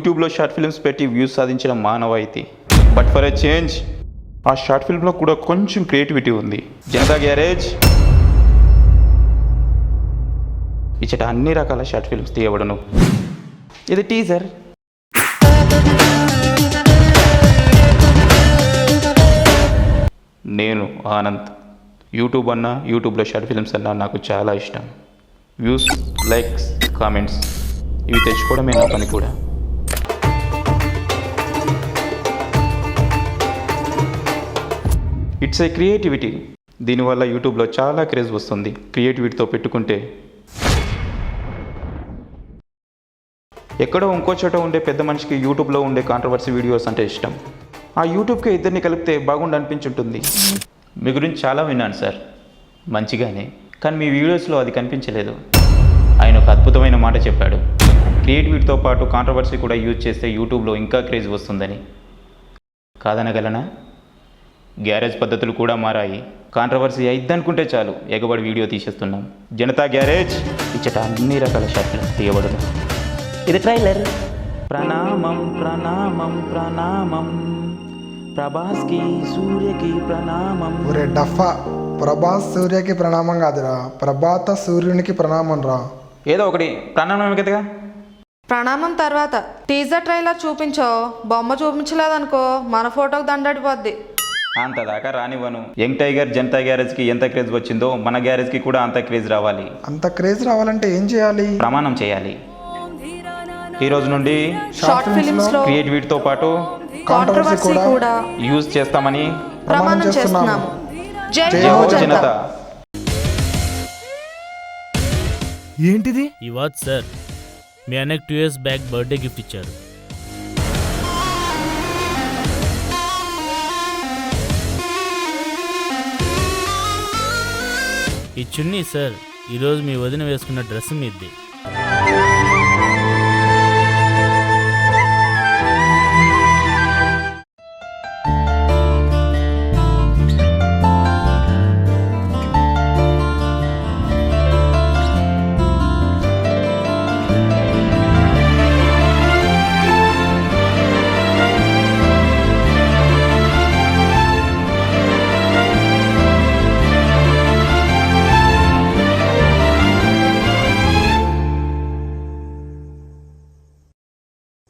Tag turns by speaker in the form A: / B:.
A: యూట్యూబ్లో short films పెట్టి views సాధించడం మానవాయితీ. బట్ ఫర్ ఎ చేంజ్ ఆ షార్ట్ ఫిల్మ్లో కూడా కొంచెం క్రియేటివిటీ ఉంది. జనతా గ్యారేజ్ ఇచ్చట అన్ని రకాల షార్ట్ ఫిల్మ్స్ తీయబడును. ఇది టీజర్. నేను ఆనంద్. యూట్యూబ్ అన్నా, యూట్యూబ్లో షార్ట్ ఫిల్మ్స్ అన్నా నాకు చాలా ఇష్టం. వ్యూస్, లైక్స్, కామెంట్స్ ఇవి తెచ్చుకోవడమే నా పని కూడా. It's a creativity. దీనివల్ల యూట్యూబ్లో చాలా క్రేజ్ వస్తుంది. క్రియేటివిటీతో పెట్టుకుంటే ఎక్కడో ఇంకో చోట ఉండే పెద్ద మనిషికి యూట్యూబ్లో ఉండే కాంట్రవర్సీ వీడియోస్ అంటే ఇష్టం. ఆ యూట్యూబ్కి ఇద్దరిని కలిపితే బాగుండి అనిపించుంటుంది. మీ గురించి చాలా విన్నాను సార్, మంచిగానే. కానీ మీ వీడియోస్లో అది కనిపించలేదు. ఆయన ఒక అద్భుతమైన మాట చెప్పాడు, క్రియేటివిటీతో పాటు కాంట్రవర్సీ కూడా యూజ్ చేస్తే యూట్యూబ్లో ఇంకా క్రేజ్ వస్తుందని. కాదనగలనా? గ్యారేజ్ పద్ధతులు కూడా మారాయి. కాంట్రవర్సీ అయిద్దనుకుంటే చాలు ఎగబడి వీడియో తీసేస్తున్నాం. జనతా గ్యారేజ్ ఇచ్చట అన్ని రకాల షార్ట్ ఫిల్మ్స్ తీయబడును. ఇది ట్రైలర్. ప్రణామం ప్రణామం ప్రణామం, ప్రభాస్కి సూర్యకి ప్రణామం.
B: ఒరే డఫా, ప్రభాస్ సూర్యకి ప్రణామం కాదురా, ప్రభాత సూర్యునికి ప్రణామం రా.
A: ఏదో ఒకటి ప్రణామం కదగా.
C: ప్రణామం తర్వాత టీజర్ ట్రైలర్ చూపించో, బొమ్మ చూపించలేదనుకో మన ఫోటోకి దండడిపోద్ది.
A: అంతదాకా రానివ్వను. యంగ్ టైగర్ జనతా గ్యారేజ్కి ఎంత క్రేజ్ వచ్చిందో మన గ్యారేజ్కి కూడా అంత క్రేజ్ రావాలి.
B: అంత క్రేజ్ రావాలంటే ఏం చేయాలి?
A: ప్రమాణం చేయాలి. ఈ రోజు నుండి
C: షార్ట్ ఫిల్మ్స్ లో
A: క్రియేటివిటీతో పాటు
C: కాంట్రవర్సీ కూడా
A: యూజ్ చేస్తామని
C: ప్రమాణం చేస్తున్నాము. జై
B: జై
C: హో
A: జనత.
C: జనతా.
D: ఏంటిది?
E: ఈ వాచ్ సార్ మీ అన్నకి 2 years బ్యాక్ బర్త్డే గిఫ్ట్ ఇచ్చారు. ఈ చున్నీ సార్ ఈరోజు మీ వదిన వేసుకున్న డ్రెస్ మీది.